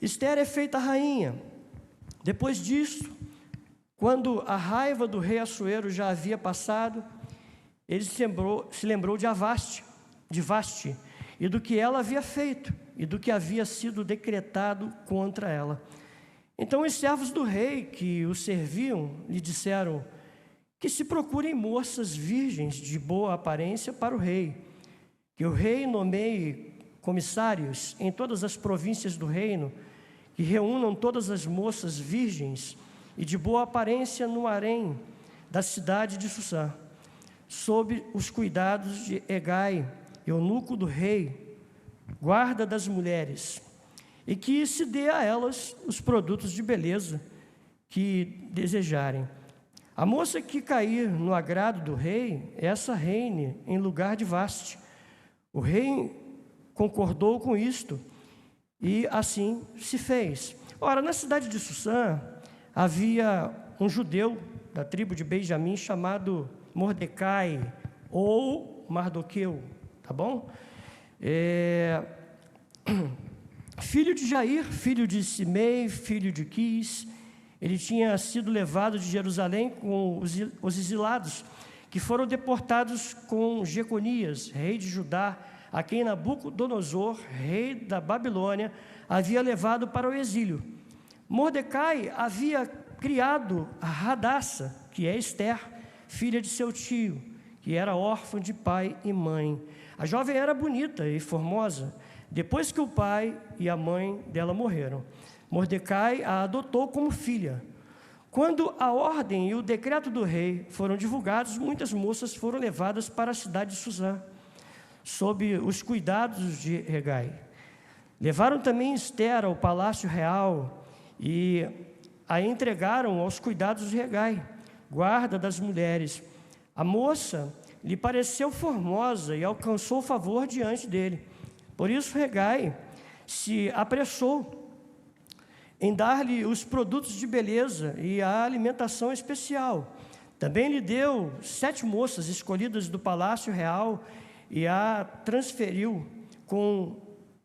Esther é feita rainha. Depois disso, quando a raiva do rei Assuero já havia passado, ele se lembrou de Vasti, e do que ela havia feito, e do que havia sido decretado contra ela. Então os servos do rei que o serviam lhe disseram que se procurem moças virgens de boa aparência para o rei, que o rei nomeie comissários em todas as províncias do reino, que reúnam todas as moças virgens e de boa aparência no harém da cidade de Susã, sob os cuidados de Hegai, eunuco do rei, guarda das mulheres, e que se dê a elas os produtos de beleza que desejarem. A moça que cair no agrado do rei, essa reine em lugar de Vasti. O rei concordou com isto, e assim se fez. Ora, na cidade de Susã, havia um judeu da tribo de Benjamim chamado Mordecai, ou Mardoqueu, tá bom? Filho de Jair, filho de Simei, filho de Quis. Ele tinha sido levado de Jerusalém com os exilados, que foram deportados com Jeconias, rei de Judá, a quem Nabucodonosor, rei da Babilônia, havia levado para o exílio. Mordecai havia criado a Hadassa, que é Esther, filha de seu tio, que era órfã de pai e mãe. A jovem era bonita e formosa, depois que o pai e a mãe dela morreram. Mordecai a adotou como filha. Quando a ordem e o decreto do rei foram divulgados, muitas moças foram levadas para a cidade de Susã, sob os cuidados de Hegai. Levaram também Esther ao palácio real e a entregaram aos cuidados de Hegai, guarda das mulheres. A moça lhe pareceu formosa e alcançou favor diante dele. Por isso Hegai se apressou em dar-lhe os produtos de beleza e a alimentação especial. Também lhe deu 7 moças escolhidas do palácio real e a transferiu com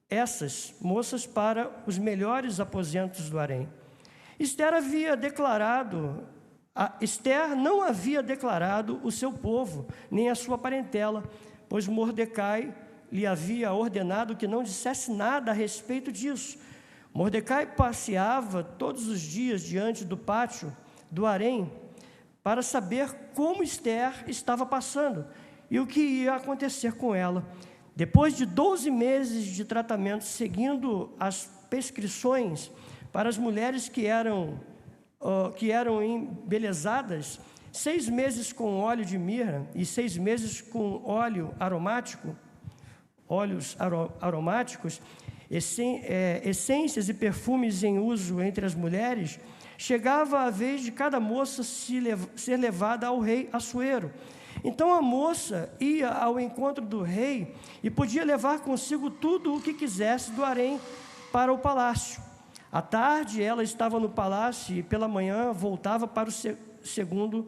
essas moças para os melhores aposentos do harém. Esther não havia declarado o seu povo, nem a sua parentela, pois Mordecai lhe havia ordenado que não dissesse nada a respeito disso. Mordecai passeava todos os dias diante do pátio do harém para saber como Esther estava passando e o que ia acontecer com ela. Depois de 12 meses de tratamento, seguindo as prescrições para as mulheres que eram embelezadas, 6 meses com óleo de mirra e 6 meses com óleos aromáticos, essências e perfumes em uso entre as mulheres, chegava a vez de cada moça ser levada ao rei Assuero. Então a moça ia ao encontro do rei e podia levar consigo tudo o que quisesse do harém para o palácio. À tarde ela estava no palácio e pela manhã voltava para o segundo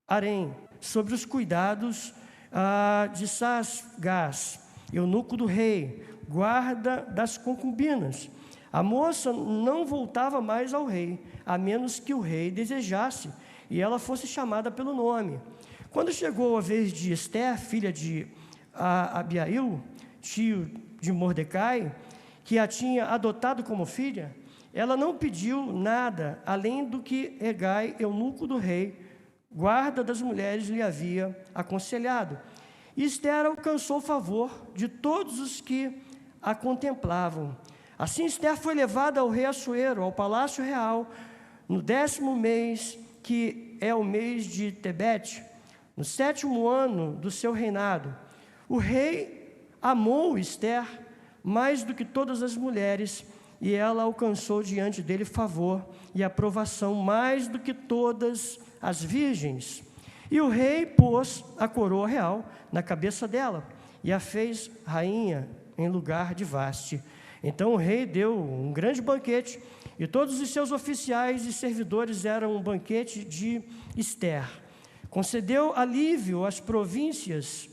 harém, sob os cuidados de Sasgás, eunuco do rei, guarda das concubinas. A moça não voltava mais ao rei, a menos que o rei desejasse e ela fosse chamada pelo nome. Quando chegou a vez de Esther, filha de Abiail, tio de Mordecai, que a tinha adotado como filha, ela não pediu nada além do que Hegai, eunuco do rei, guarda das mulheres, lhe havia aconselhado. E Esther alcançou o favor de todos os que a contemplavam. Assim Esther foi levada ao rei Assuero, ao palácio real, no 10º mês, que é o mês de Tebete, no 7º ano do seu reinado. O rei amou Esther mais do que todas as mulheres, e ela alcançou diante dele favor e aprovação mais do que todas as virgens. E o rei pôs a coroa real na cabeça dela e a fez rainha em lugar de Vasti. Então o rei deu um grande banquete, e todos os seus oficiais e servidores eram um banquete de Esther. Concedeu alívio às províncias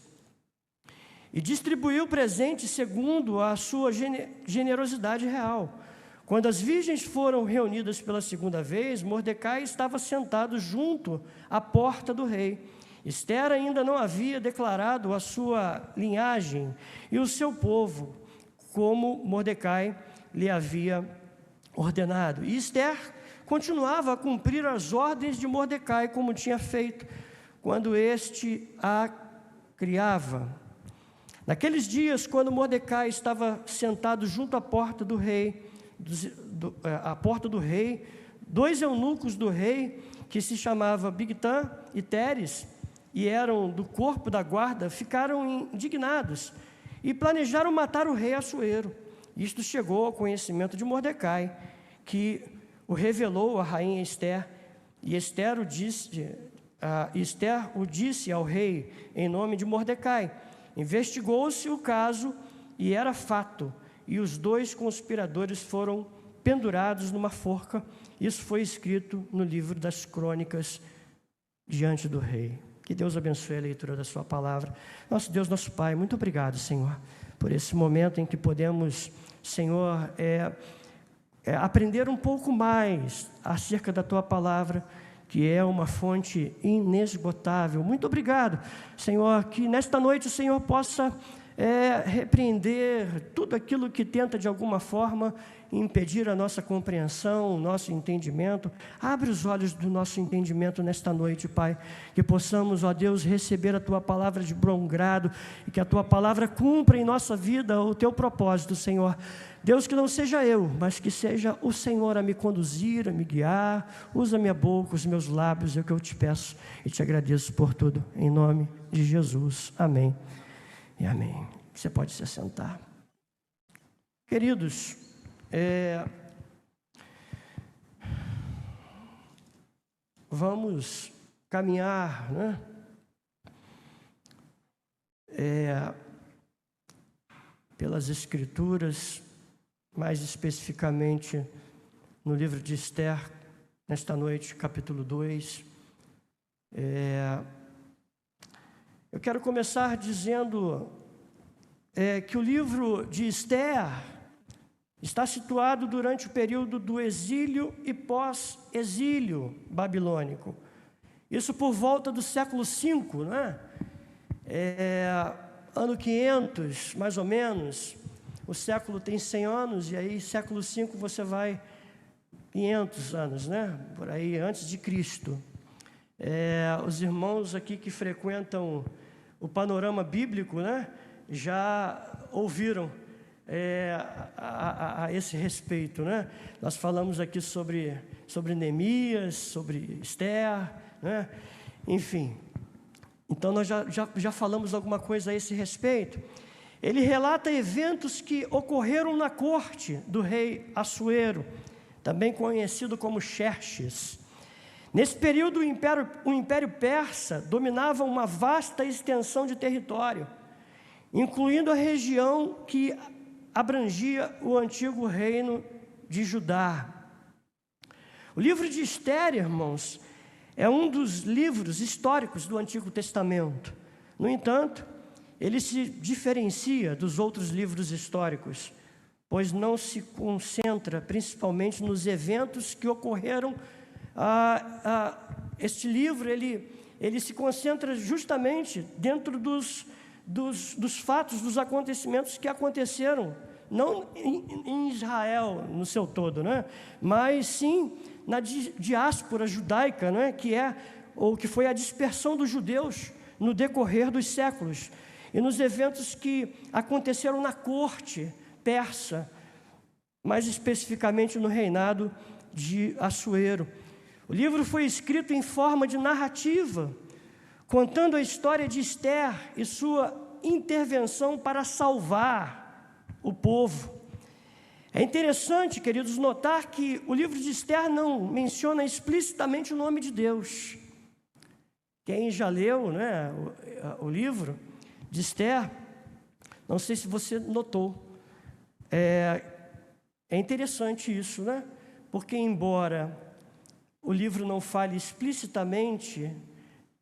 e distribuiu presentes segundo a sua generosidade real. Quando as virgens foram reunidas pela segunda vez, Mordecai estava sentado junto à porta do rei. Esther ainda não havia declarado a sua linhagem e o seu povo, como Mordecai lhe havia ordenado. E Esther continuava a cumprir as ordens de Mordecai, como tinha feito quando este a criava. Naqueles dias, quando Mordecai estava sentado junto à porta do rei, dois eunucos do rei, que se chamava Bigtan e Teres, e eram do corpo da guarda, ficaram indignados e planejaram matar o rei Assuero. Isto chegou ao conhecimento de Mordecai, que o revelou à rainha Esther, e Esther o disse ao rei em nome de Mordecai. Investigou-se o caso e era fato, e os dois conspiradores foram pendurados numa forca. Isso foi escrito no livro das crônicas diante do rei. Que Deus abençoe a leitura da sua palavra. Nosso Deus, nosso Pai, muito obrigado, Senhor, por esse momento em que podemos, Senhor, aprender um pouco mais acerca da tua palavra, que é uma fonte inesgotável. Muito obrigado, Senhor, que nesta noite o Senhor possa repreender tudo aquilo que tenta de alguma forma impedir a nossa compreensão, o nosso entendimento. Abre os olhos do nosso entendimento nesta noite, Pai, que possamos, ó Deus, receber a Tua palavra de bom grado e que a Tua palavra cumpra em nossa vida o Teu propósito, Senhor. Deus, que não seja eu, mas que seja o Senhor a me conduzir, a me guiar. Usa minha boca, os meus lábios, é o que eu te peço e te agradeço por tudo, em nome de Jesus. Amém e amém. Você pode se assentar. Queridos, vamos caminhar, né? Pelas Escrituras, mais especificamente no livro de Esther, nesta noite, capítulo 2. Eu quero começar dizendo que o livro de Esther está situado durante o período do exílio e pós-exílio babilônico. Isso por volta do século V, né? Ano 500, mais ou menos. O século tem 100 anos, e aí século V você vai 500 anos, né? Por aí, antes de Cristo. Os irmãos aqui que frequentam o panorama bíblico, né, já ouviram a esse respeito, né? Nós falamos aqui sobre Neemias, sobre Esther, né? Enfim, então nós já falamos alguma coisa a esse respeito. Ele relata eventos que ocorreram na corte do rei Assuero, também conhecido como Xerxes. Nesse período, o Império Persa dominava uma vasta extensão de território, incluindo a região que abrangia o antigo reino de Judá. O livro de Esther, irmãos, é um dos livros históricos do Antigo Testamento. No entanto, ele se diferencia dos outros livros históricos, pois não se concentra principalmente nos eventos que ocorreram. Este livro, ele se concentra justamente dentro dos fatos, dos acontecimentos que aconteceram, não em Israel no seu todo, né? Mas sim na diáspora judaica, né? Que foi a dispersão dos judeus no decorrer dos séculos, e nos eventos que aconteceram na corte persa, mais especificamente no reinado de Assuero. O livro foi escrito em forma de narrativa, contando a história de Esther e sua intervenção para salvar o povo. É interessante, queridos, notar que o livro de Esther não menciona explicitamente o nome de Deus. Quem já leu, né, o livro de Esther, não sei se você notou, é interessante isso, né? Porque embora o livro não fale explicitamente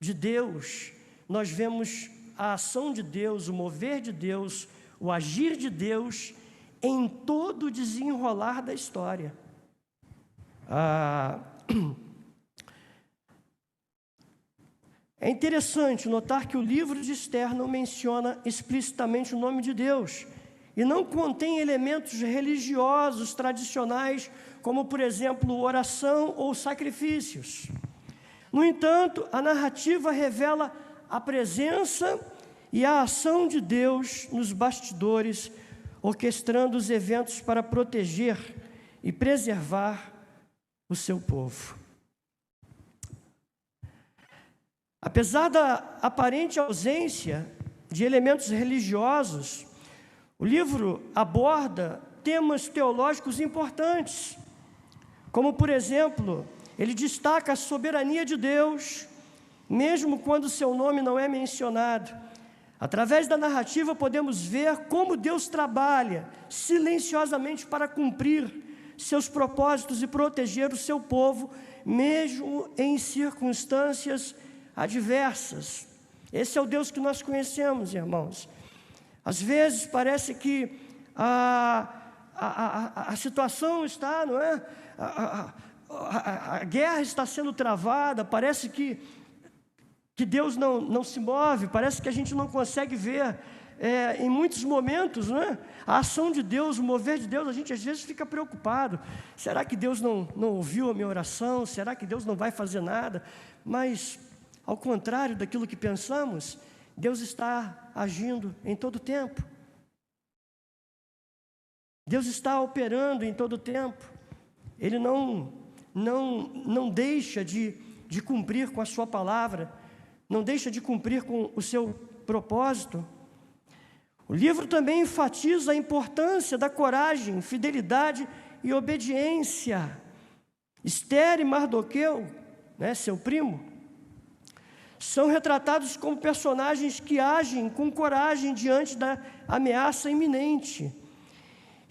de Deus, nós vemos a ação de Deus, o mover de Deus, o agir de Deus em todo o desenrolar da história. É interessante notar que o livro de Esther não menciona explicitamente o nome de Deus e não contém elementos religiosos tradicionais, como, por exemplo, oração ou sacrifícios. No entanto, a narrativa revela a presença e a ação de Deus nos bastidores, orquestrando os eventos para proteger e preservar o seu povo. Apesar da aparente ausência de elementos religiosos, o livro aborda temas teológicos importantes, como, por exemplo, ele destaca a soberania de Deus, mesmo quando seu nome não é mencionado. Através da narrativa podemos ver como Deus trabalha silenciosamente para cumprir seus propósitos e proteger o seu povo, mesmo em circunstâncias adversas. Esse é o Deus que nós conhecemos, irmãos. Às vezes parece que a situação está, não é? A guerra está sendo travada, parece que Deus não se move, parece que a gente não consegue ver, em muitos momentos, não é? A ação de Deus, o mover de Deus, a gente às vezes fica preocupado. Será que Deus não ouviu a minha oração? Será que Deus não vai fazer nada? Mas, ao contrário daquilo que pensamos, Deus está agindo em todo o tempo. Deus está operando em todo o tempo. Ele não deixa de cumprir com a sua palavra, não deixa de cumprir com o seu propósito. O livro também enfatiza a importância da coragem, fidelidade e obediência. Esther e Mardoqueu, né, seu primo, são retratados como personagens que agem com coragem diante da ameaça iminente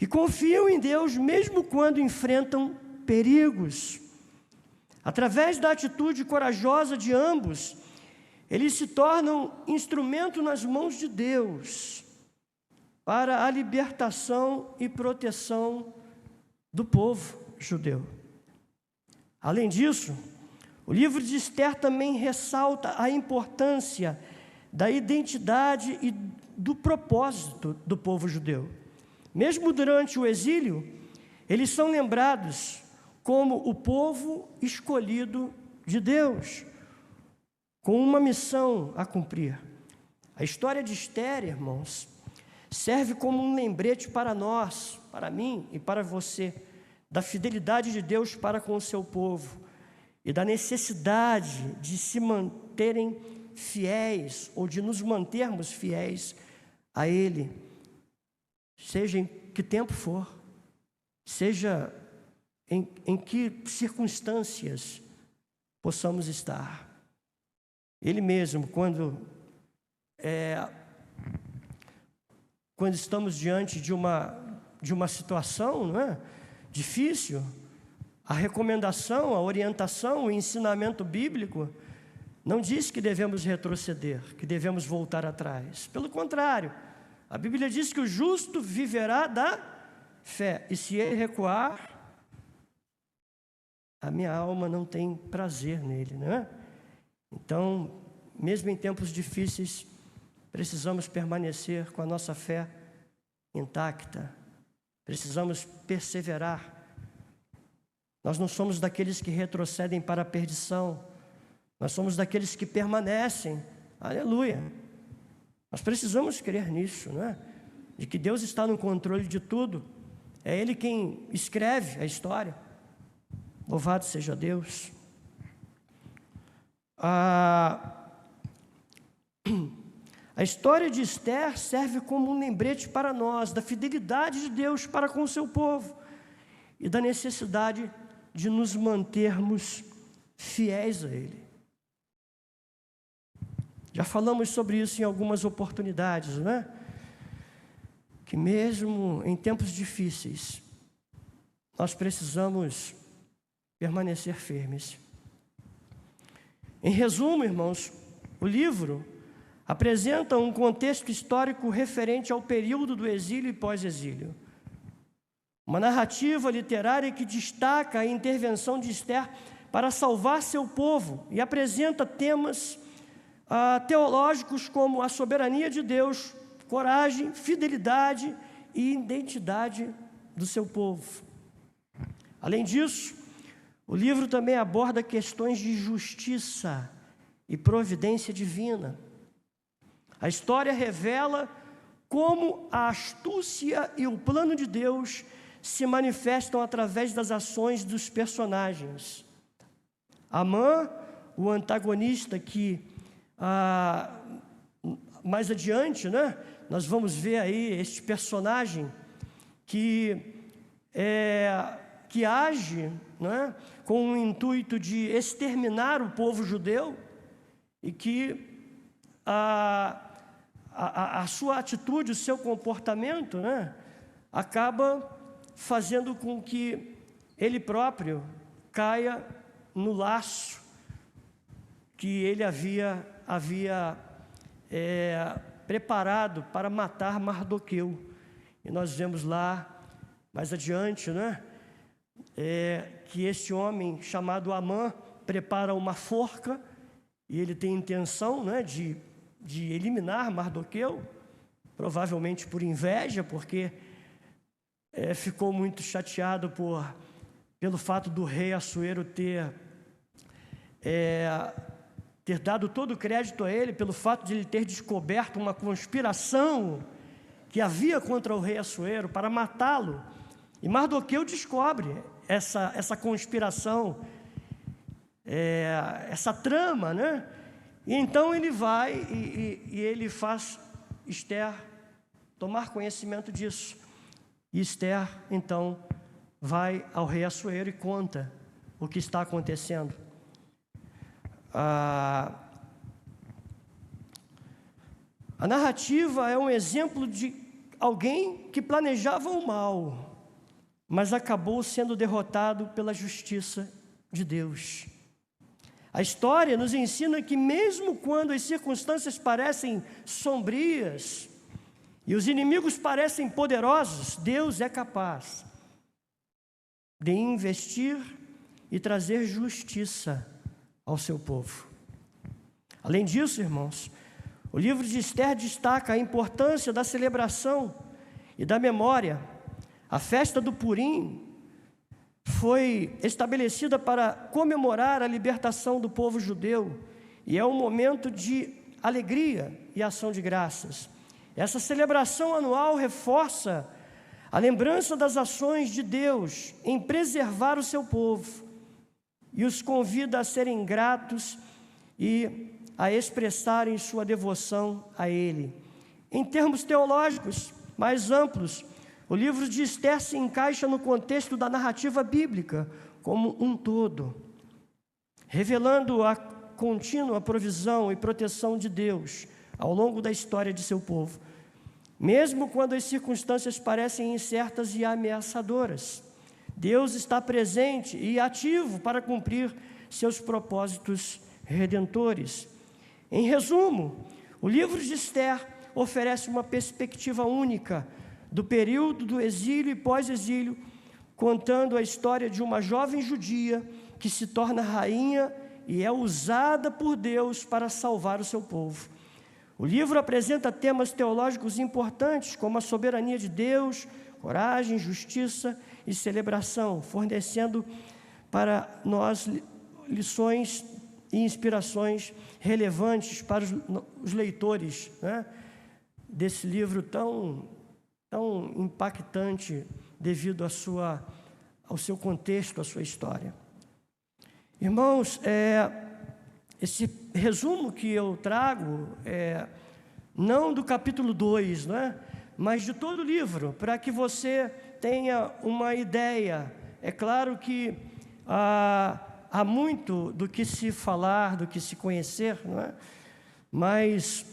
e confiam em Deus mesmo quando enfrentam perigos. Através da atitude corajosa de ambos, eles se tornam instrumento nas mãos de Deus para a libertação e proteção do povo judeu. Além disso, o livro de Esther também ressalta a importância da identidade e do propósito do povo judeu. Mesmo durante o exílio, eles são lembrados como o povo escolhido de Deus, com uma missão a cumprir. A história de Esther, irmãos, serve como um lembrete para nós, para mim e para você, da fidelidade de Deus para com o seu povo e da necessidade de se manterem fiéis, ou de nos mantermos fiéis a Ele, seja em que tempo for, seja em que circunstâncias possamos estar. Ele mesmo, quando estamos diante de uma situação, não é, difícil, a recomendação, a orientação, o ensinamento bíblico não diz que devemos retroceder, que devemos voltar atrás. Pelo contrário, a Bíblia diz que o justo viverá da fé, e se ele recuar, a minha alma não tem prazer nele, não é? Então, mesmo em tempos difíceis, precisamos permanecer com a nossa fé intacta, precisamos perseverar. Nós não somos daqueles que retrocedem para a perdição, nós somos daqueles que permanecem, aleluia. Nós precisamos crer nisso, não é? De que Deus está no controle de tudo, é Ele quem escreve a história, louvado seja Deus. A história de Esther serve como um lembrete para nós da fidelidade de Deus para com o seu povo e da necessidade de nos mantermos fiéis a Ele. Já falamos sobre isso em algumas oportunidades, não é? Que mesmo em tempos difíceis, nós precisamos permanecer firmes. Em resumo, irmãos, o livro apresenta um contexto histórico referente ao período do exílio e pós-exílio. Uma narrativa literária que destaca a intervenção de Esther para salvar seu povo e apresenta temas teológicos como a soberania de Deus, coragem, fidelidade e identidade do seu povo. Além disso, o livro também aborda questões de justiça e providência divina. A história revela como a astúcia e o plano de Deus se manifestam através das ações dos personagens. Amã, o antagonista que, mais adiante, né, nós vamos ver aí este personagem que age, né, com o intuito de exterminar o povo judeu e que a sua atitude, o seu comportamento, né, acaba fazendo com que ele próprio caia no laço que ele havia preparado para matar Mardoqueu. E nós vemos lá, mais adiante, né, que este homem chamado Amã prepara uma forca e ele tem intenção, né, de eliminar Mardoqueu, provavelmente por inveja, porque ficou muito chateado pelo fato do rei Assuero ter dado todo o crédito a ele, pelo fato de ele ter descoberto uma conspiração que havia contra o rei Assuero para matá-lo. E Mardoqueu descobre essa conspiração, essa trama, né? E então ele vai e ele faz Esther tomar conhecimento disso. E Esther, então, vai ao rei Assuero e conta o que está acontecendo. A narrativa é um exemplo de alguém que planejava o mal, mas acabou sendo derrotado pela justiça de Deus. A história nos ensina que mesmo quando as circunstâncias parecem sombrias e os inimigos parecem poderosos, Deus é capaz de investir e trazer justiça ao seu povo. Além disso, irmãos, o livro de Esther destaca a importância da celebração e da memória. A festa do Purim foi estabelecida para comemorar a libertação do povo judeu e é um momento de alegria e ação de graças. Essa celebração anual reforça a lembrança das ações de Deus em preservar o seu povo e os convida a serem gratos e a expressarem sua devoção a Ele. Em termos teológicos mais amplos, o livro de Esther se encaixa no contexto da narrativa bíblica como um todo, revelando a contínua provisão e proteção de Deus ao longo da história de seu povo, mesmo quando as circunstâncias parecem incertas e ameaçadoras. Deus está presente e ativo para cumprir seus propósitos redentores. Em resumo, o livro de Esther oferece uma perspectiva única do período do exílio e pós-exílio, contando a história de uma jovem judia que se torna rainha e é usada por Deus para salvar o seu povo. O livro apresenta temas teológicos importantes, como a soberania de Deus, coragem, justiça e celebração, fornecendo para nós lições e inspirações relevantes para os leitores, né, desse livro tão impactante devido ao seu contexto, à sua história. Irmãos, esse resumo que eu trago, não do capítulo 2, né, mas de todo o livro, para que você tenha uma ideia. É claro que há muito do que se falar, do que se conhecer, não é? Mas,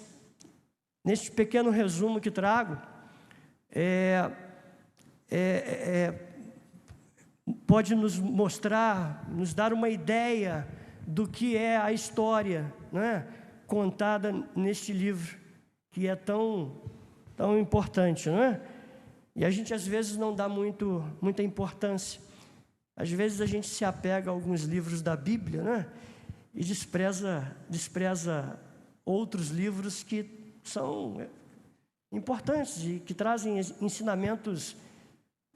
neste pequeno resumo que trago, pode nos mostrar, nos dar uma ideia do que é a história, né, contada neste livro, que é tão importante, não é? E a gente às vezes não dá muita importância. Às vezes a gente se apega a alguns livros da Bíblia, né? E despreza outros livros que são importantes e que trazem ensinamentos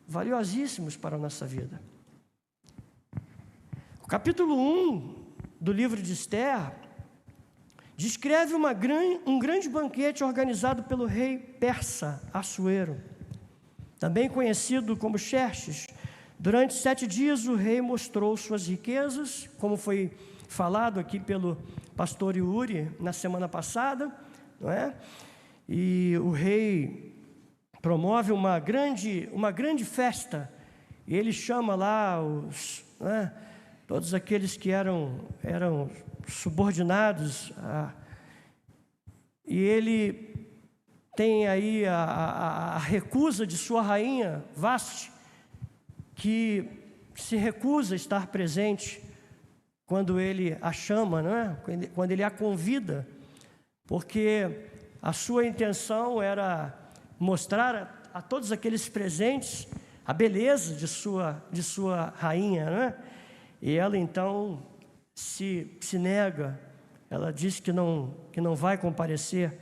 valiosíssimos para a nossa vida. O capítulo 1 do livro de Esther descreve um grande banquete organizado pelo rei persa Assuero, também conhecido como Xerxes. Durante 7 dias o rei mostrou suas riquezas, como foi falado aqui pelo pastor Yuri na semana passada, não é? E o rei promove uma grande festa, e ele chama lá todos aqueles que eram subordinados, e ele tem aí a recusa de sua rainha Vasti, que se recusa a estar presente quando ele a chama, né? Quando ele a convida, porque a sua intenção era mostrar a todos aqueles presentes a beleza de sua rainha, né? E ela então se nega, ela diz que não vai comparecer.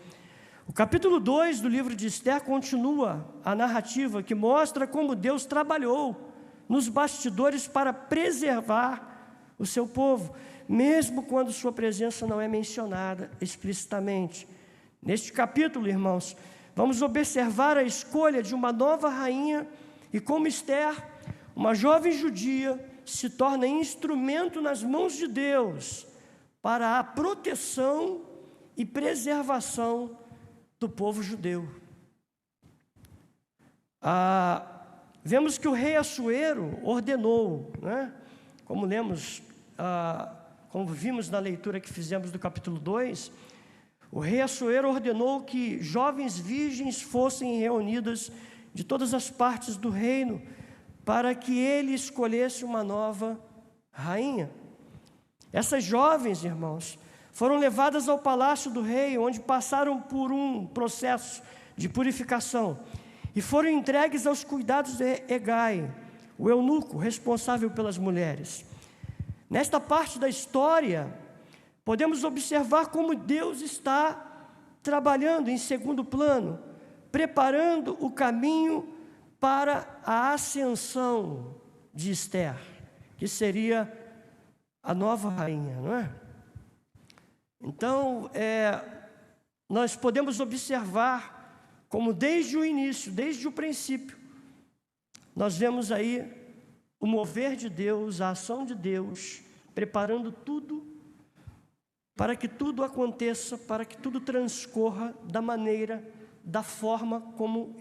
O capítulo 2 do livro de Esther continua a narrativa que mostra como Deus trabalhou nos bastidores para preservar o seu povo, mesmo quando sua presença não é mencionada explicitamente. Neste capítulo, irmãos, vamos observar a escolha de uma nova rainha e como Esther, uma jovem judia, se torna instrumento nas mãos de Deus para a proteção e preservação do povo judeu. Vemos que o rei Assuero ordenou, né? Como vimos na leitura que fizemos do capítulo 2, o rei Assuero ordenou que jovens virgens fossem reunidas de todas as partes do reino, para que ele escolhesse uma nova rainha. Essas jovens, irmãos, foram levadas ao palácio do rei, onde passaram por um processo de purificação, e foram entregues aos cuidados de Hegai, o eunuco responsável pelas mulheres. Nesta parte da história, podemos observar como Deus está trabalhando em segundo plano, preparando o caminho para a ascensão de Esther, que seria a nova rainha, não é? Então, nós podemos observar como desde o início, desde o princípio, nós vemos aí o mover de Deus, a ação de Deus, preparando tudo para que tudo aconteça, para que tudo transcorra da forma como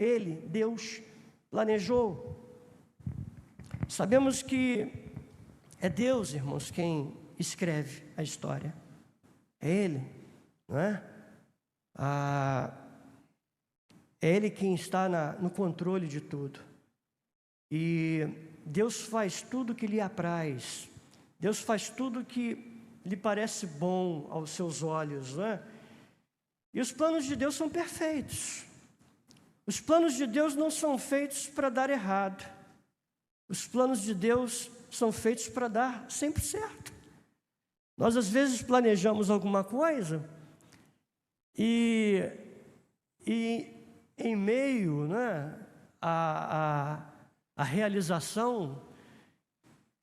Deus, planejou. Sabemos que é Deus, irmãos, quem escreve a história. É Ele, não é? É Ele quem está no controle de tudo. E Deus faz tudo que lhe apraz. Deus faz tudo que lhe parece bom aos seus olhos, não é? E os planos de Deus são perfeitos. Os planos de Deus não são feitos para dar errado. Os planos de Deus são feitos para dar sempre certo. Nós às vezes planejamos alguma coisa e em meio, né, a realização,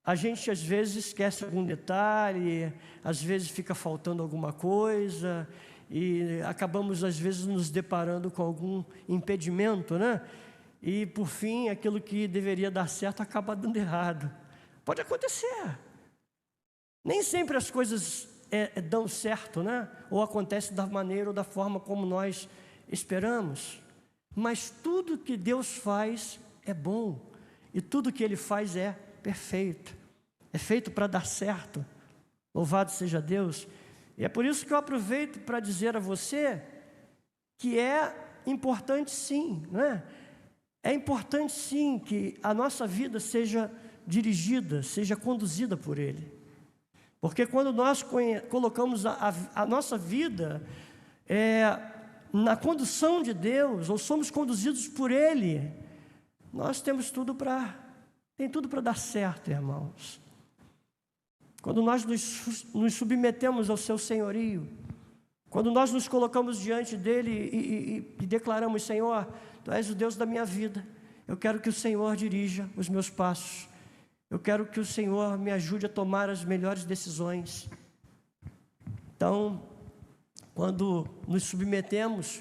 a gente às vezes esquece algum detalhe, às vezes fica faltando alguma coisa e acabamos às vezes nos deparando com algum impedimento, né? E por fim, aquilo que deveria dar certo acaba dando errado. Pode acontecer. Nem sempre as coisas dão certo, né? Ou acontecem da maneira ou da forma como nós esperamos. Mas tudo que Deus faz é bom. E tudo que Ele faz é perfeito. É feito para dar certo. Louvado seja Deus. E é por isso que eu aproveito para dizer a você que é importante sim, não é? É importante sim que a nossa vida seja dirigida, seja conduzida por Ele. Porque quando nós colocamos a nossa vida na condução de Deus, ou somos conduzidos por Ele, nós temos tem tudo para dar certo, irmãos. Quando nós nos submetemos ao seu senhorio, quando nós nos colocamos diante dele e declaramos: Senhor, Tu és o Deus da minha vida, eu quero que o Senhor dirija os meus passos, eu quero que o Senhor me ajude a tomar as melhores decisões. Então, quando nos submetemos,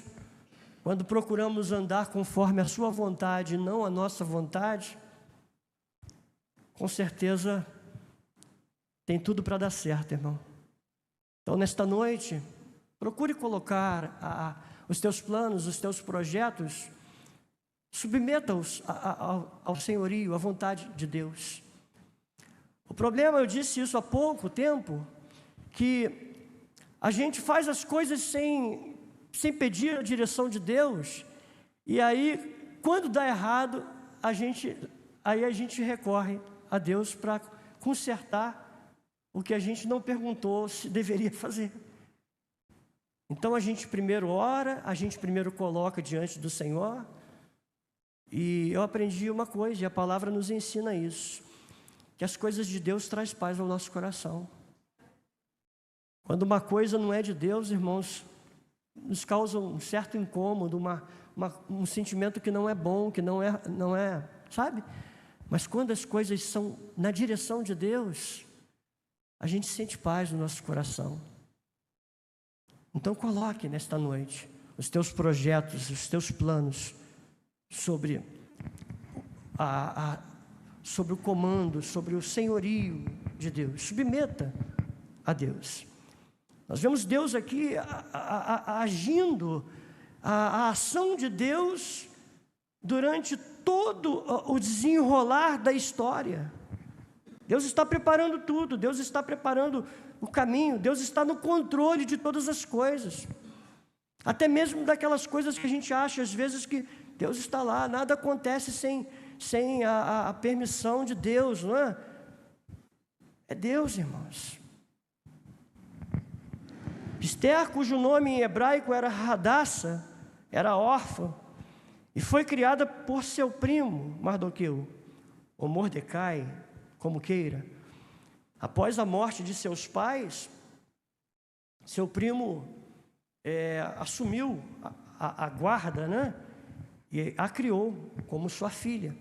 quando procuramos andar conforme a sua vontade e não a nossa vontade, com certeza tem tudo para dar certo, irmão. Então, nesta noite, procure colocar os teus planos, os teus projetos, submeta-os ao senhorio, à vontade de Deus. O problema, eu disse isso há pouco tempo, que a gente faz as coisas sem pedir a direção de Deus, e aí, quando dá errado, a gente recorre a Deus para consertar o que a gente não perguntou se deveria fazer. Então a gente primeiro ora, a gente primeiro coloca diante do Senhor, e eu aprendi uma coisa, e a palavra nos ensina isso, que as coisas de Deus traz paz ao nosso coração. Quando uma coisa não é de Deus, irmãos, nos causa um certo incômodo, um sentimento que não é bom, que não é, sabe? Mas quando as coisas são na direção de Deus, a gente sente paz no nosso coração. Então coloque nesta noite os teus projetos, os teus planos sobre sobre o comando, sobre o senhorio de Deus. Submeta a Deus. Nós vemos Deus aqui agindo, a ação de Deus durante todo o desenrolar da história. Deus está preparando tudo, Deus está preparando o caminho, Deus está no controle de todas as coisas. Até mesmo daquelas coisas que a gente acha, às vezes, que Deus está lá, nada acontece sem a permissão de Deus, não é? É Deus, irmãos. Esther, cujo nome em hebraico era Hadassa, era órfã, e foi criada por seu primo, Mardoqueu, ou Mordecai, como queira. Após a morte de seus pais, seu primo assumiu a guarda, né? E a criou como sua filha.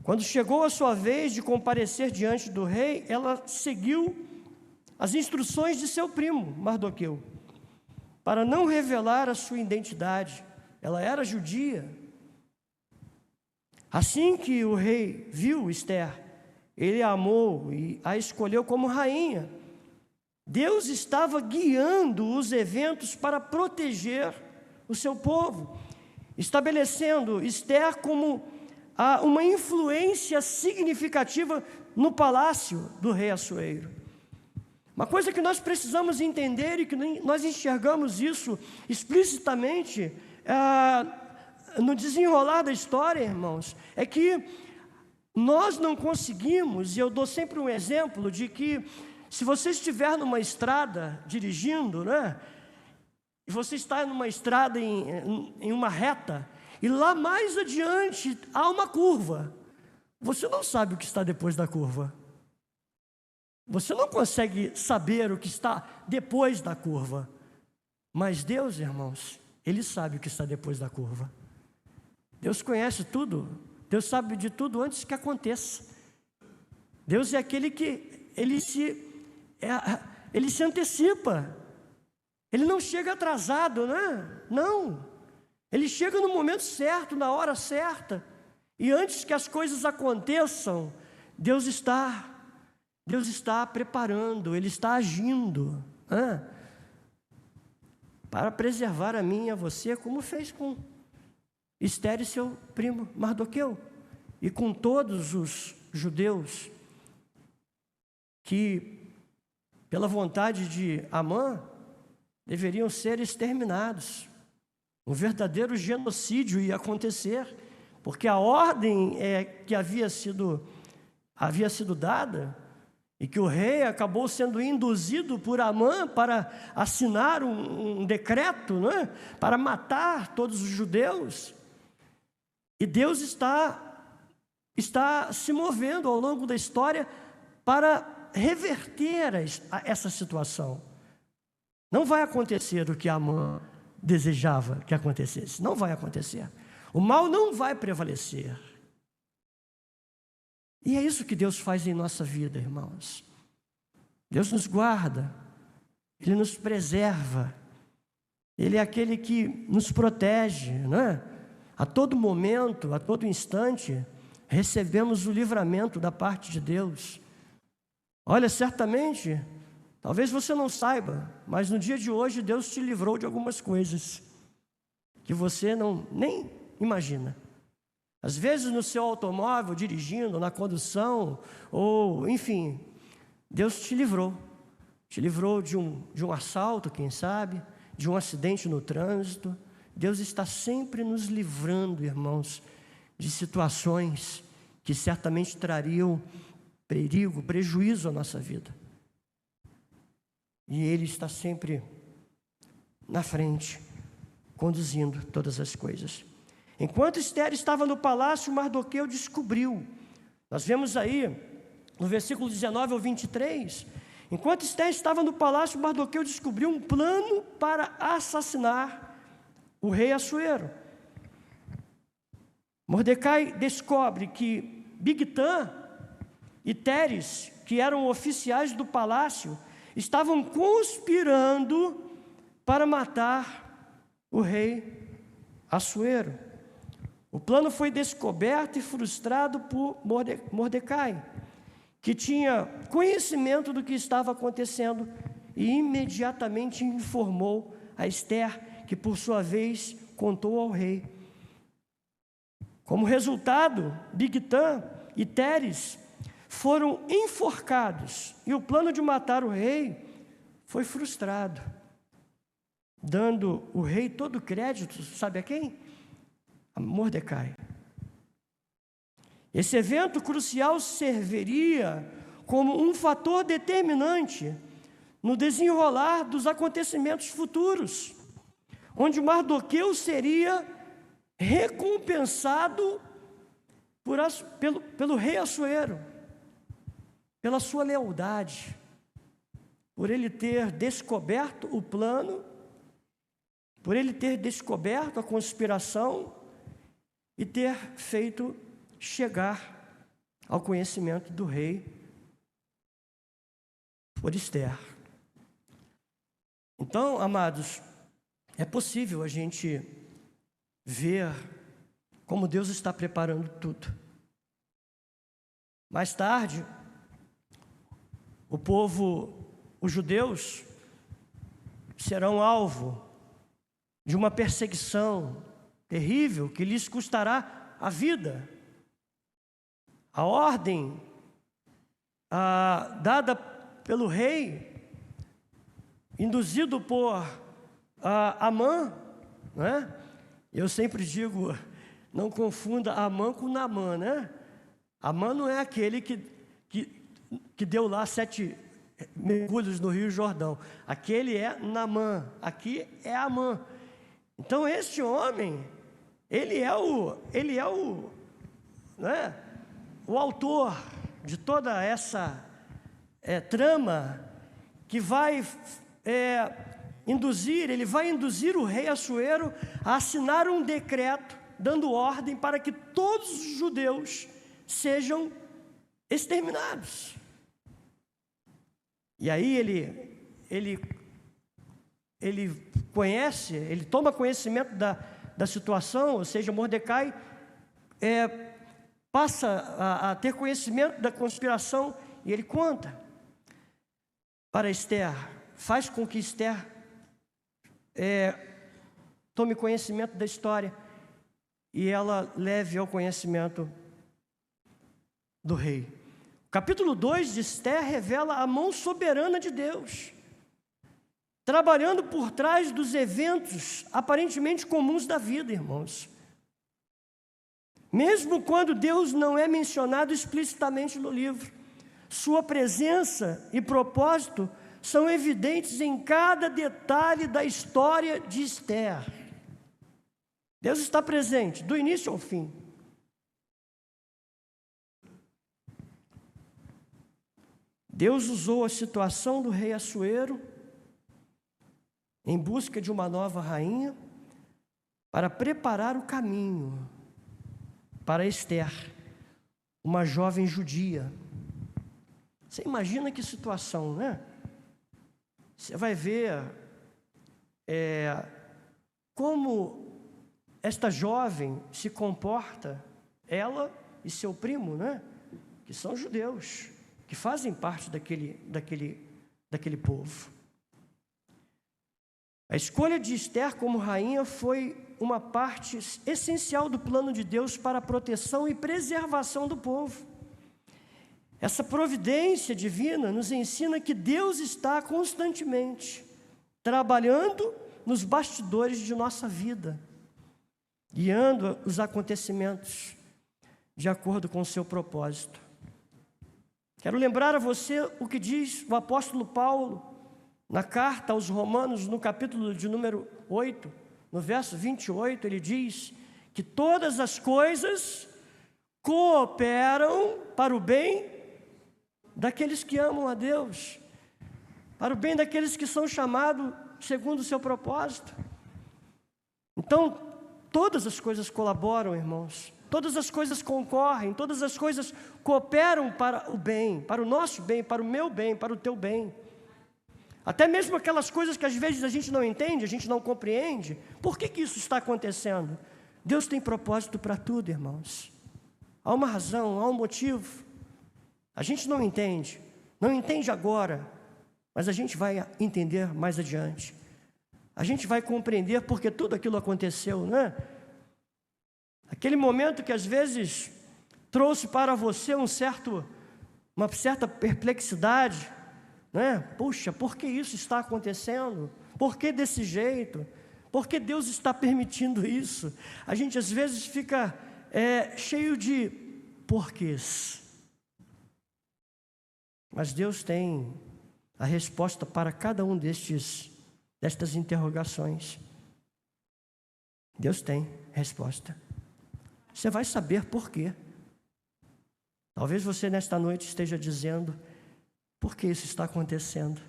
Quando chegou a sua vez de comparecer diante do rei, ela seguiu as instruções de seu primo, Mardoqueu, para não revelar a sua identidade. Ela era judia. Assim que o rei viu Esther, ele a amou e a escolheu como rainha. Deus estava guiando os eventos para proteger o seu povo, estabelecendo Esther como uma influência significativa no palácio do rei Assuero. Uma coisa que nós precisamos entender e que nós enxergamos isso explicitamente no desenrolar da história, irmãos, é que nós não conseguimos, e eu dou sempre um exemplo de que se você estiver numa estrada dirigindo, né, e você está numa estrada em uma reta, e lá mais adiante há uma curva, você não sabe o que está depois da curva. Você não consegue saber o que está depois da curva. Mas Deus, irmãos, Ele sabe o que está depois da curva. Deus conhece tudo. Deus sabe de tudo antes que aconteça. Deus é aquele que Ele se antecipa. Ele não chega atrasado, né? Não. Ele chega no momento certo, na hora certa. E antes que as coisas aconteçam, Deus está preparando, Ele está agindo, para preservar a mim e a você, como fez com Esther e seu primo Mardoqueu, e com todos os judeus que, pela vontade de Amã, deveriam ser exterminados. Um verdadeiro genocídio ia acontecer, porque a ordem que havia sido dada, e que o rei acabou sendo induzido por Amã para assinar um decreto, né, para matar todos os judeus. E Deus está se movendo ao longo da história para reverter essa situação. Não vai acontecer o que Amã desejava que acontecesse. Não vai acontecer. O mal não vai prevalecer. E é isso que Deus faz em nossa vida, irmãos. Deus nos guarda, Ele nos preserva, Ele é aquele que nos protege, né? A todo momento, a todo instante, recebemos o livramento da parte de Deus. Olha, certamente, talvez você não saiba, mas no dia de hoje Deus te livrou de algumas coisas que você nem imagina. Às vezes no seu automóvel, dirigindo, na condução, ou enfim, Deus te livrou. Te livrou de um assalto, quem sabe, de um acidente no trânsito. Deus está sempre nos livrando, irmãos, de situações que certamente trariam perigo, prejuízo à nossa vida. E Ele está sempre na frente, conduzindo todas as coisas. Enquanto Esther estava no palácio, Mardoqueu descobriu. Nós vemos aí, no versículo 19 ao 23, enquanto Esther estava no palácio, Mardoqueu descobriu um plano para assassinar o rei Assuero. Mordecai descobre que Bigtã e Teres, que eram oficiais do palácio, estavam conspirando para matar o rei Assuero. O plano foi descoberto e frustrado por Mordecai, que tinha conhecimento do que estava acontecendo e imediatamente informou a Esther, que por sua vez contou ao rei. Como resultado, Bigtã e Teres foram enforcados e o plano de matar o rei foi frustrado, dando o rei todo o crédito, sabe a quem? A Mordecai. Esse evento crucial serviria como um fator determinante no desenrolar dos acontecimentos futuros, onde Mardoqueu seria recompensado pelo rei Assuero, pela sua lealdade, por ele ter descoberto o plano, por ele ter descoberto a conspiração e ter feito chegar ao conhecimento do rei por Esther. Então, amados, é possível a gente ver como Deus está preparando tudo. Mais tarde, os judeus, serão alvo de uma perseguição terrível que lhes custará a vida. A ordem dada pelo rei, induzido por Amã, né? Eu sempre digo, não confunda Amã com Naamã, né? Amã não é aquele que deu lá 7 mergulhos no Rio Jordão. Aquele é Naamã, aqui é Amã. Então este homem, ele é o autor de toda essa trama que vai induzir o rei Assuero a assinar um decreto dando ordem para que todos os judeus sejam exterminados. E aí ele toma conhecimento da situação, ou seja, Mordecai passa a ter conhecimento da conspiração e ele conta para Esther, faz com que Esther tome conhecimento da história e ela leve ao conhecimento do rei. O capítulo 2 de Esther revela a mão soberana de Deus, trabalhando por trás dos eventos aparentemente comuns da vida, irmãos. Mesmo quando Deus não é mencionado explicitamente no livro, sua presença e propósito são evidentes em cada detalhe da história de Esther. Deus está presente, do início ao fim. Deus usou a situação do rei Assuero em busca de uma nova rainha para preparar o caminho para Ester, uma jovem judia. Você imagina que situação, né? Você vai ver como esta jovem se comporta, ela e seu primo, né? Que são judeus, que fazem parte daquele povo. A escolha de Ester como rainha foi uma parte essencial do plano de Deus para a proteção e preservação do povo. Essa providência divina nos ensina que Deus está constantemente trabalhando nos bastidores de nossa vida, guiando os acontecimentos de acordo com o seu propósito. Quero lembrar a você o que diz o apóstolo Paulo na carta aos Romanos, no capítulo de número 8, no verso 28, ele diz que todas as coisas cooperam para o bem daqueles que amam a Deus, para o bem daqueles que são chamados segundo o seu propósito. Então, todas as coisas colaboram, irmãos, todas as coisas concorrem, todas as coisas cooperam para o bem, para o nosso bem, para o meu bem, para o teu bem. Até mesmo aquelas coisas que às vezes a gente não entende, a gente não compreende. Por que isso está acontecendo? Deus tem propósito para tudo, irmãos. Há uma razão, há um motivo. A gente não entende agora, mas a gente vai entender mais adiante. A gente vai compreender porque tudo aquilo aconteceu, né? Aquele momento que às vezes trouxe para você uma certa perplexidade, né? Puxa, por que isso está acontecendo? Por que desse jeito? Por que Deus está permitindo isso? A gente às vezes fica cheio de porquês. Mas Deus tem a resposta para cada um destas interrogações. Deus tem resposta. Você vai saber por quê. Talvez você nesta noite esteja dizendo: por que isso está acontecendo?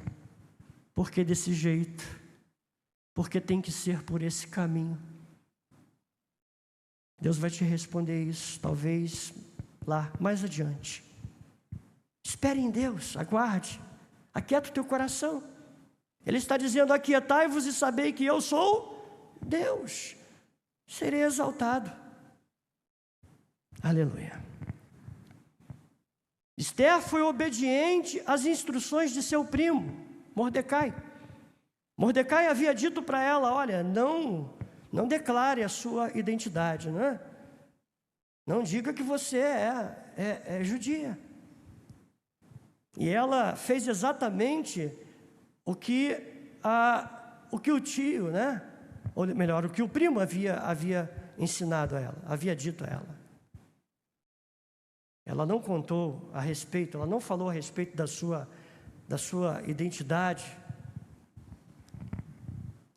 Por que desse jeito? Por que tem que ser por esse caminho? Deus vai te responder isso, talvez lá, mais adiante. Espere em Deus, aguarde, aquieta o teu coração. Ele está dizendo: aquietai-vos e sabei que eu sou Deus, serei exaltado. Aleluia. Ester foi obediente às instruções de seu primo, Mordecai. Mordecai havia dito para ela: olha, não declare a sua identidade, né? Não diga que você é judia. E ela fez exatamente o que o tio, né? Ou melhor, o que o primo havia ensinado a ela, havia dito a ela. Ela não contou a respeito, ela não falou a respeito da sua identidade.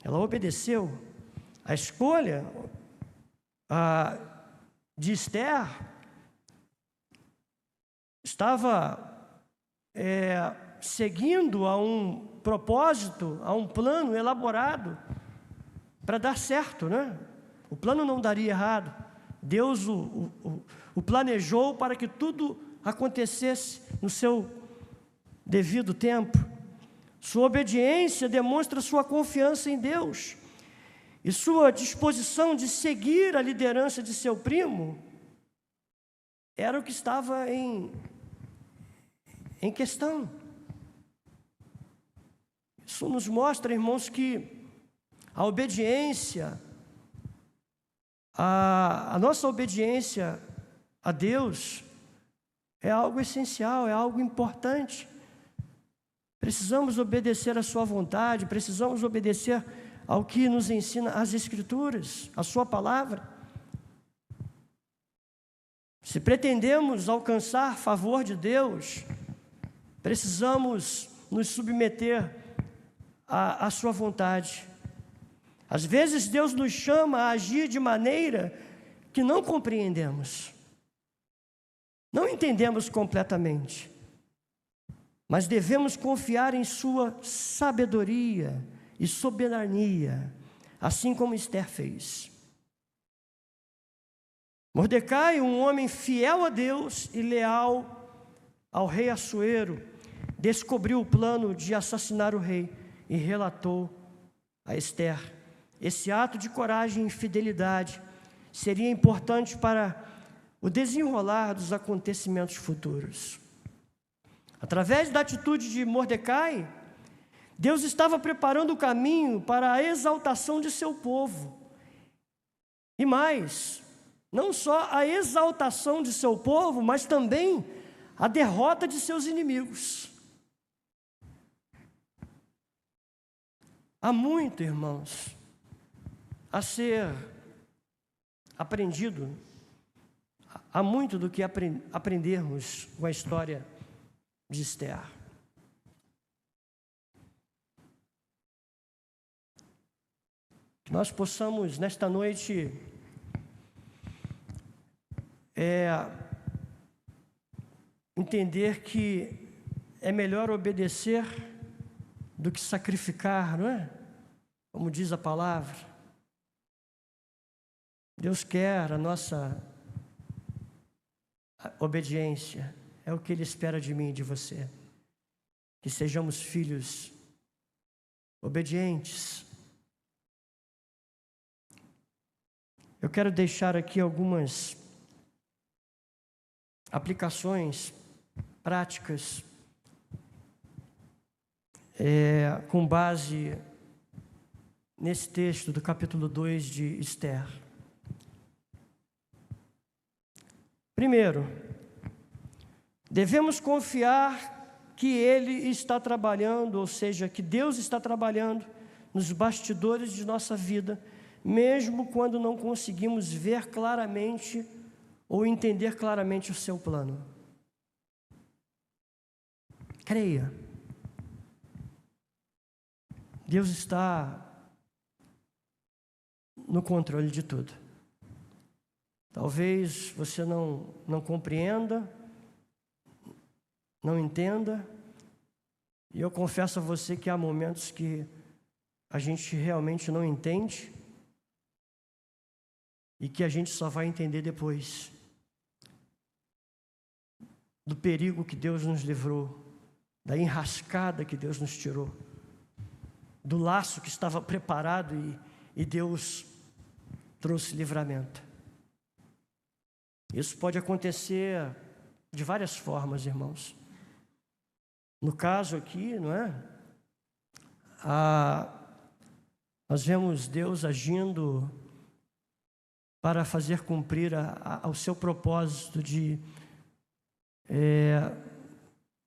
Ela obedeceu. A escolha de Ester estava seguindo a um propósito, a um plano elaborado para dar certo, né? O plano não daria errado. Deus o planejou para que tudo acontecesse no seu devido tempo. Sua obediência demonstra sua confiança em Deus e sua disposição de seguir a liderança de seu primo era o que estava em questão. Isso nos mostra, irmãos, que a obediência, a nossa obediência a Deus é algo essencial, é algo importante. Precisamos obedecer à sua vontade, precisamos obedecer ao que nos ensina as Escrituras, a sua palavra. Se pretendemos alcançar favor de Deus, precisamos nos submeter à sua vontade. Às vezes Deus nos chama a agir de maneira que não compreendemos, não entendemos completamente. mas devemos confiar em sua sabedoria e soberania, assim como Esther fez. Mordecai, um homem fiel a Deus e leal ao rei Assuero, descobriu o plano de assassinar o rei e relatou a Esther. Esse ato de coragem e fidelidade seria importante para o desenrolar dos acontecimentos futuros. Através da atitude de Mordecai, Deus estava preparando o caminho para a exaltação de seu povo. E mais, não só a exaltação de seu povo, mas também a derrota de seus inimigos. Há muito, irmãos, a ser aprendido, há muito do que aprendermos com a história de Esther. Que nós possamos, nesta noite, entender que é melhor obedecer do que sacrificar, não é? Como diz a palavra. Deus quer a nossa obediência, é o que Ele espera de mim e de você. Que sejamos filhos obedientes. Eu quero deixar aqui algumas aplicações práticas com base nesse texto do capítulo 2 de Esther. Primeiro, devemos confiar que Ele está trabalhando, ou seja, que Deus está trabalhando nos bastidores de nossa vida, mesmo quando não conseguimos ver claramente ou entender claramente o seu plano. Creia. Deus está no controle de tudo. Talvez você não compreenda, não entenda, e eu confesso a você que há momentos que a gente realmente não entende e que a gente só vai entender depois do perigo que Deus nos livrou, da enrascada que Deus nos tirou, do laço que estava preparado e Deus trouxe livramento. Isso pode acontecer de várias formas, irmãos. No caso aqui, não é? Nós vemos Deus agindo para fazer cumprir ao seu propósito de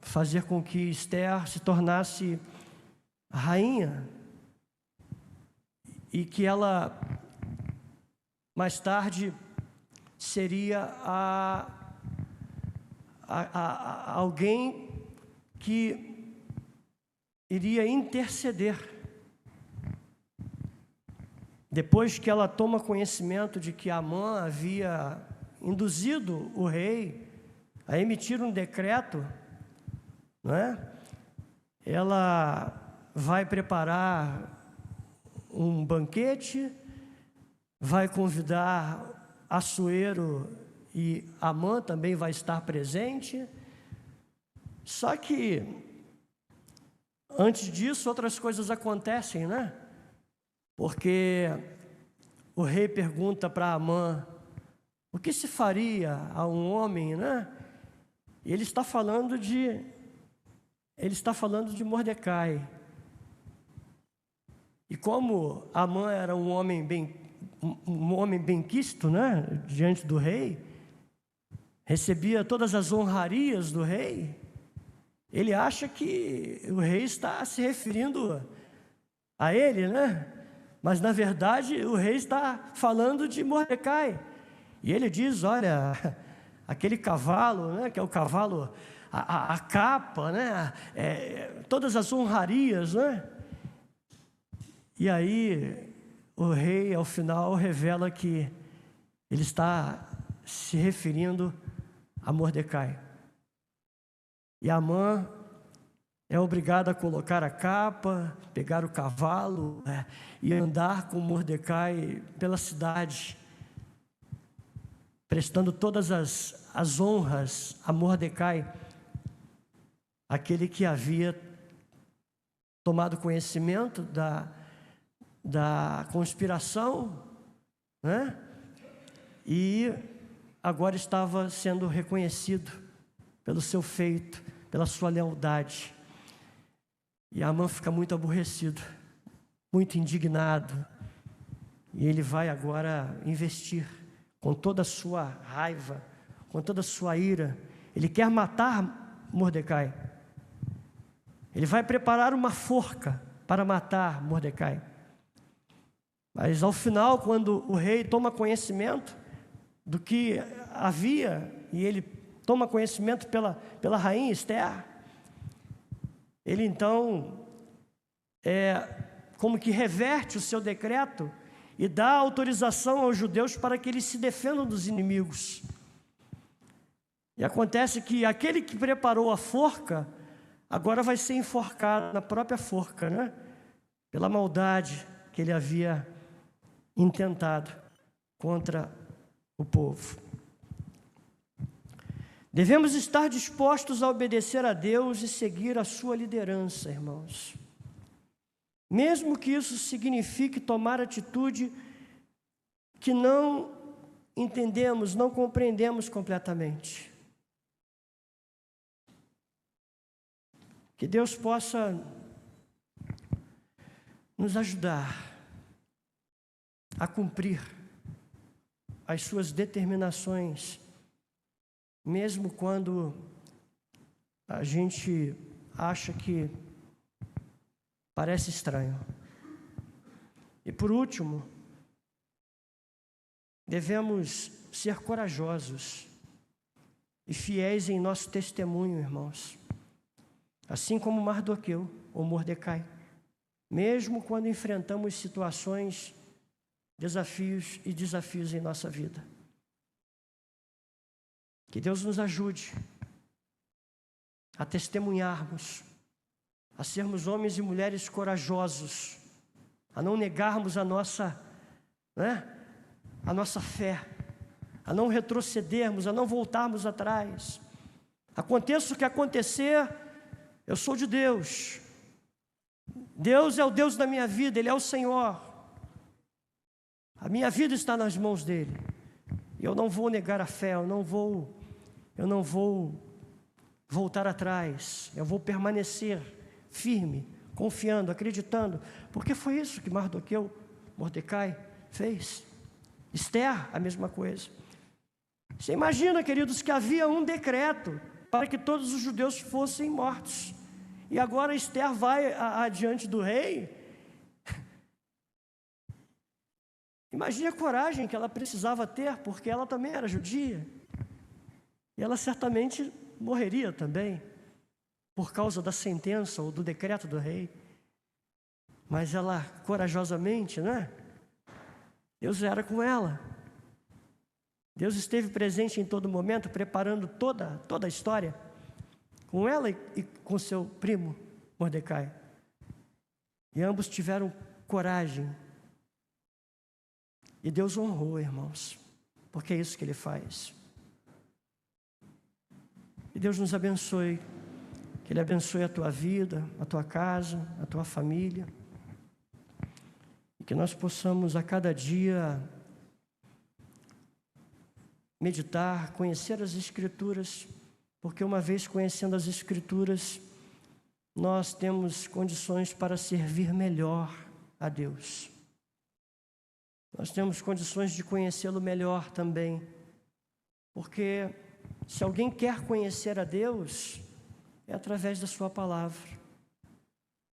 fazer com que Esther se tornasse a rainha e que ela mais tarde seria alguém que iria interceder. Depois que ela toma conhecimento de que Amã havia induzido o rei a emitir um decreto, não é? Ela vai preparar um banquete, vai convidar Assuero e Amã também vai estar presente. Só que antes disso outras coisas acontecem, né? Porque o rei pergunta para Amã: o que se faria a um homem, né? E ele está falando de Mordecai. E como Amã era um homem benquisto, né, diante do rei, recebia todas as honrarias do rei, ele acha que o rei está se referindo a ele, né? Mas na verdade o rei está falando de Mordecai. E ele diz: olha, aquele cavalo, né, que é o cavalo, a capa, né, todas as honrarias, né? E aí o rei, ao final, revela que ele está se referindo a Mordecai. E Amã é obrigado a colocar a capa, pegar o cavalo, e andar com Mordecai pela cidade, prestando todas as honras a Mordecai, aquele que havia tomado conhecimento da conspiração, né? E agora estava sendo reconhecido pelo seu feito, pela sua lealdade. E Amã fica muito aborrecido, muito indignado, e ele vai agora investir com toda a sua raiva, com toda a sua ira. Ele quer matar Mordecai. Ele vai preparar uma forca para matar Mordecai. Mas ao final, quando o rei toma conhecimento do que havia, e ele toma conhecimento pela rainha Esther, ele então como que reverte o seu decreto e dá autorização aos judeus para que eles se defendam dos inimigos. E acontece que aquele que preparou a forca agora vai ser enforcado na própria forca, né? Pela maldade que ele havia intentado contra o povo. Devemos estar dispostos a obedecer a Deus e seguir a sua liderança, irmãos. Mesmo que isso signifique tomar atitude que não entendemos, não compreendemos completamente. Que Deus possa nos ajudar a cumprir as suas determinações, mesmo quando a gente acha que parece estranho. E por último, devemos ser corajosos e fiéis em nosso testemunho, irmãos. Assim como Mardoqueu ou Mordecai, mesmo quando enfrentamos situações, desafios em nossa vida. Que Deus nos ajude a testemunharmos, a sermos homens e mulheres corajosos, a não negarmos a nossa fé, a não retrocedermos, a não voltarmos atrás. Aconteça o que acontecer, eu sou de Deus. Deus é o Deus da minha vida, Ele é o Senhor. A minha vida está nas mãos dEle. E eu não vou negar a fé, eu não vou voltar atrás. Eu vou permanecer firme, confiando, acreditando. Porque foi isso que Mordecai fez. Esther, a mesma coisa. Você imagina, queridos, que havia um decreto para que todos os judeus fossem mortos. E agora Esther vai adiante do rei. Imagine a coragem que ela precisava ter, porque ela também era judia. E ela certamente morreria também, por causa da sentença ou do decreto do rei. Mas ela, corajosamente, Deus era com ela. Deus esteve presente em todo momento, preparando toda a história, com ela e com seu primo, Mordecai. E ambos tiveram coragem. E Deus honrou, irmãos, porque é isso que Ele faz. E Deus nos abençoe, que Ele abençoe a tua vida, a tua casa, a tua família, e que nós possamos a cada dia meditar, conhecer as Escrituras, porque uma vez conhecendo as Escrituras, nós temos condições para servir melhor a Deus. Nós temos condições de conhecê-lo melhor também, porque se alguém quer conhecer a Deus, é através da sua palavra,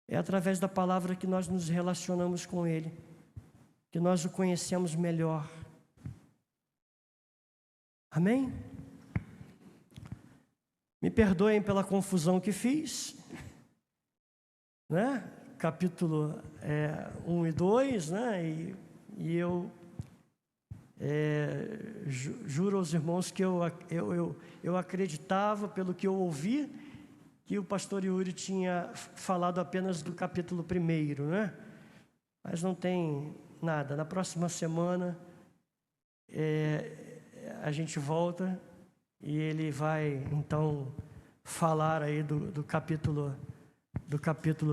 é através da palavra que nós nos relacionamos com Ele, que nós o conhecemos melhor. Amém? Me perdoem pela confusão que fiz, Capítulo 1 e 2, E eu juro aos irmãos que eu acreditava, pelo que eu ouvi, que o pastor Yuri tinha falado apenas do capítulo 1, né? Mas não tem nada. Na próxima semana a gente volta e ele vai então falar aí do capítulo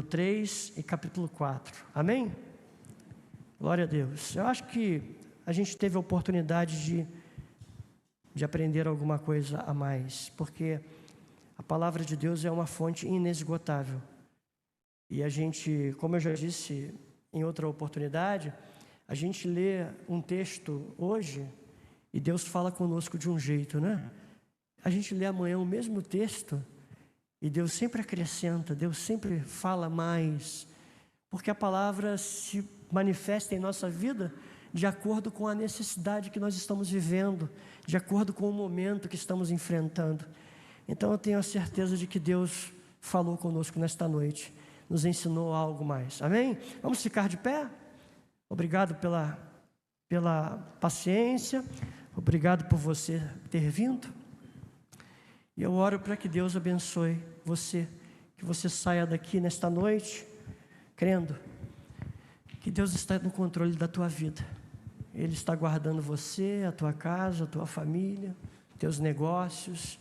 3 e capítulo 4. Amém? Glória a Deus. Eu acho que a gente teve a oportunidade de aprender alguma coisa a mais, porque a palavra de Deus é uma fonte inesgotável. E a gente, como eu já disse em outra oportunidade, a gente lê um texto hoje e Deus fala conosco de um jeito, né? A gente lê amanhã o mesmo texto e Deus sempre acrescenta, Deus sempre fala mais, porque a palavra se manifesta em nossa vida de acordo com a necessidade que nós estamos vivendo, de acordo com o momento que estamos enfrentando. Então eu tenho a certeza de que Deus falou conosco nesta noite, nos ensinou algo mais. Amém? Vamos ficar de pé? Obrigado pela paciência, obrigado por você ter vindo. E eu oro para que Deus abençoe você, que você saia daqui nesta noite, crendo que Deus está no controle da tua vida. Ele está guardando você, a tua casa, a tua família, teus negócios,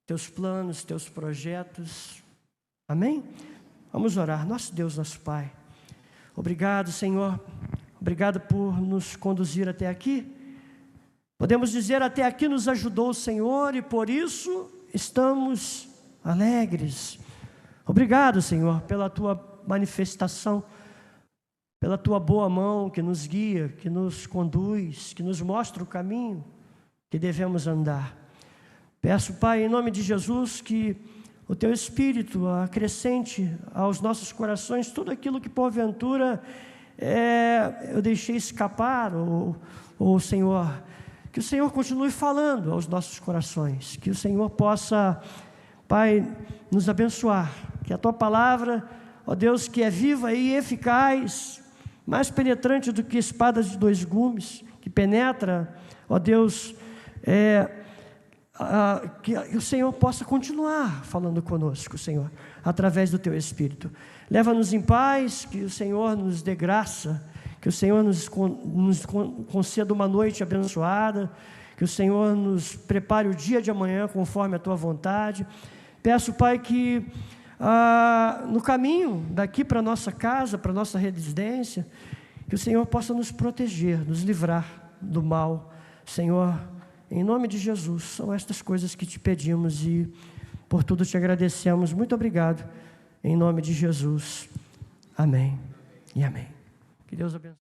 teus planos, teus projetos. Amém? Vamos orar. Nosso Deus, nosso Pai, obrigado, Senhor, obrigado por nos conduzir até aqui. Podemos dizer, até aqui nos ajudou o Senhor e por isso estamos alegres. Obrigado, Senhor, pela tua manifestação, pela tua boa mão que nos guia, que nos conduz, que nos mostra o caminho que devemos andar. Peço, Pai, em nome de Jesus, que o Teu Espírito acrescente aos nossos corações tudo aquilo que porventura eu deixei escapar, ou Senhor, que o Senhor continue falando aos nossos corações, que o Senhor possa, Pai, nos abençoar, que a Tua palavra, ó Deus, que é viva e eficaz, mais penetrante do que espadas de 2 gumes, que penetra, ó Deus, que o Senhor possa continuar falando conosco, Senhor, através do Teu Espírito. Leva-nos em paz, que o Senhor nos dê graça, que o Senhor nos conceda uma noite abençoada, que o Senhor nos prepare o dia de amanhã conforme a Tua vontade. Peço, Pai, que no caminho daqui para a nossa casa, para a nossa residência, que o Senhor possa nos proteger, nos livrar do mal. Senhor, em nome de Jesus, são estas coisas que te pedimos e por tudo te agradecemos. Muito obrigado, em nome de Jesus. Amém e amém. Que Deus abençoe.